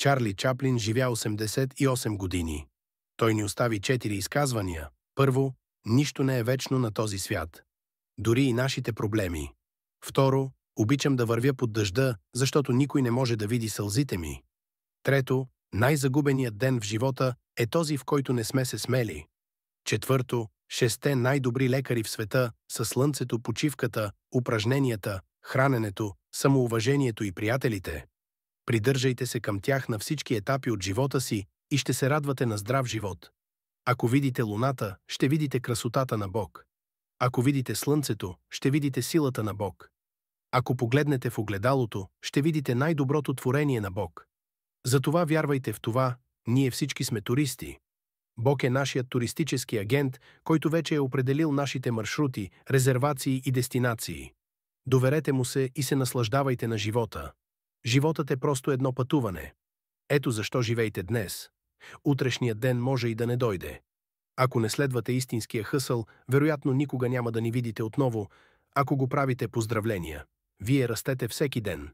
Чарли Чаплин живя 88 години. Той ни остави 4 изказвания. Първо, нищо не е вечно на този свят. Дори и нашите проблеми. Второ, обичам да вървя под дъжда, защото никой не може да види сълзите ми. Трето, най-загубеният ден в живота е този, в който не сме се смели. Четвърто, 6 най-добри лекари в света са слънцето, почивката, упражненията, храненето, самоуважението и приятелите. Придържайте се към тях на всички етапи от живота си и ще се радвате на здрав живот. Ако видите луната, ще видите красотата на Бог. Ако видите слънцето, ще видите силата на Бог. Ако погледнете в огледалото, ще видите най-доброто творение на Бог. Затова вярвайте в това, ние всички сме туристи. Бог е нашият туристически агент, който вече е определил нашите маршрути, резервации и дестинации. Доверете му се и се наслаждавайте на живота. Животът е просто едно пътуване. Ето защо живейте днес. Утрешният ден може и да не дойде. Ако не следвате истинския хъсъл, вероятно никога няма да ни видите отново. Ако го правите, поздравления. Вие растете всеки ден.